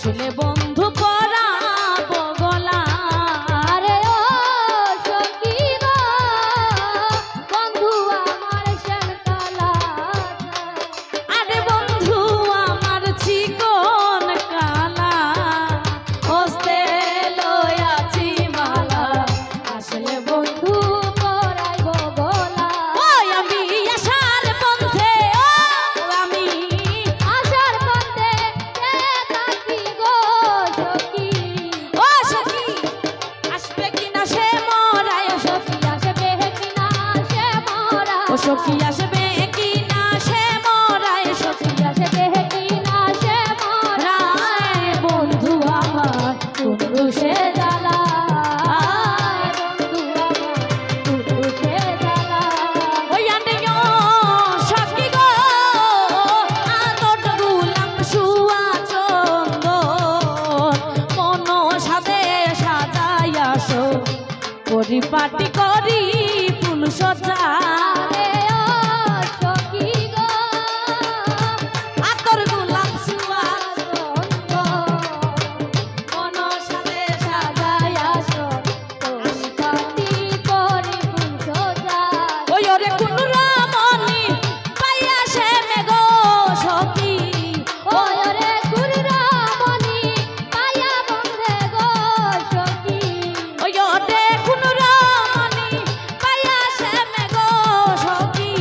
আসলে বন্ধু পরাবো গলা। আরে ও সখী গো বন্ধু আমার শ্যামকালা, আরে বন্ধু আমার চিকন কালা, হস্তে লয়াছি মালা, আসলে বন্ধু পরাইব গলা। ওই আমি আশার পথে, ও আমি আশার পথে থাকি গো সখী। ও সখী আসবে কিনা সে মরায়, সখী আসবে কিনা সে মরা, ও সখী আসবে কিনা সে মরায়, সখী সখী আসবে কিনা সে মরা। রায় বন্ধু আমার বন্ধু সে জ্বালা। বন্ধু আমার বন্ধু সে জ্বালা। ওই আনেও সখী গো আদর গুলাম সুয়া চন্দন, মন সাদে সাজাইয়াছো পরিপাটি করি ফুল সজ্জা। আরে ও সখী গো আদর গুলাম সুয়া মন সাথে সাজাইয়াছো পরিপাটি করে ফুল সজায়। ওই ওরে কোন রমণী পাইয়া সে মেঘো সখী, ওই রে কুররামণি পায়া বন্ধে গো সখী। ওই ওরে কোন রমণী পাইয়া সে মেঘো সখী।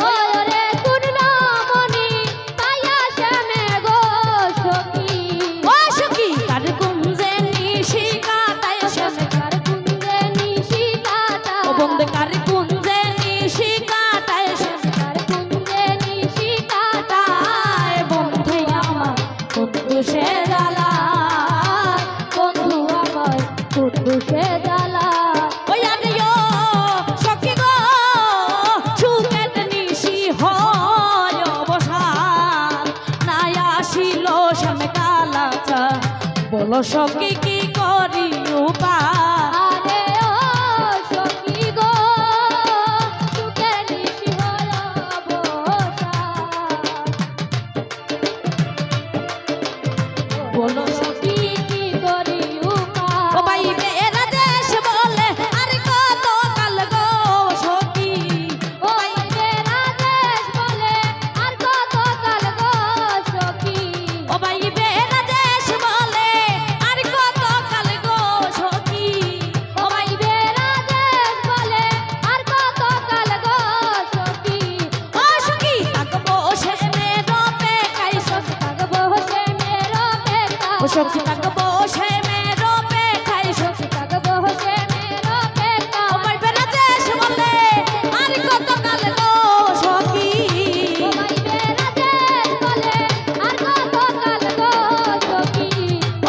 ওই রে কুররামণি পায়া শ্যামে গো সখী। ও সখী কার কুঞ্জে নিশি কাটায় শ্যামে কার কুঞ্জে নিশি কাটা, ও বন্ধু কার কুঞ্জে নিশি কাটায় শ্যামে কার কুঞ্জে নিশি কাটা। কাটায় বন্ধু আমার বন্ধু সে জ্বালা। বন্ধু আমার বন্ধু সে জ্বালা। ওই আনিও সখী গো সুখের নিশি হয় অবসান, নাই আসিল শ্যামে কালা চা, বলো সখী কি করি উপায়। আরে ও সখী গো সুখের নিশি হয় অবসান, বলো সখী কি করি ও উপায়। ভাই বেরা দেশ বলে আর কত কাল গো সখী। ও বেরা দেশ বলে আর কত কাল গো সখী। ও ভাই বেরা দেশ বলে আর কত কাল গো সখী। ও ভাই বেরা দেশ বলে আর কত কাল গো সখী। ও সখী থাকবো সে মেরো পেখাই, সখী থাকবো সে মেরো পেটা, ও সখী থাকবো সে মেরো পেখাই, সখী থাকবো সে মেরো পেটা। ও ভাই বেরা দেশ বলে আর কত কাল গো সখী। ও ভাই বেরা দেশ বলে আর কত কাল গো সখী।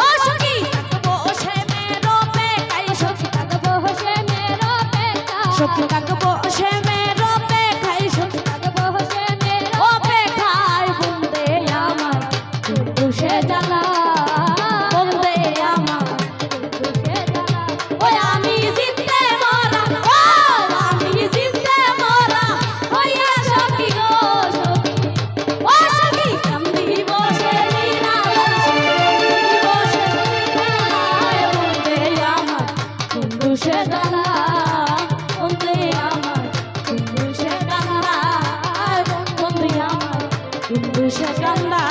ও সখী থাকবো সে মেরো পেখাই, সখী থাকবো সে মেরো পেটা, সখী থাকবো সে মেরো পেখাই, সখী থাকবো সে মেরো ও পেখাই বন্দে আমার বন্ধু সে জ্বালা। বন্দে আমার বন্ধু সে জ্বালা। ওই আমি জিততে মরা, ও আমি জিততে মরা, হইয়া সখী গো সখী। ও সখী কান্দি বসে বসে বন্দে আমার বন্ধু সে জ্বালা। বন্দে আমার বন্ধু সে জ্বালা, বন্দে আমার বন্ধু সে জ্বালা।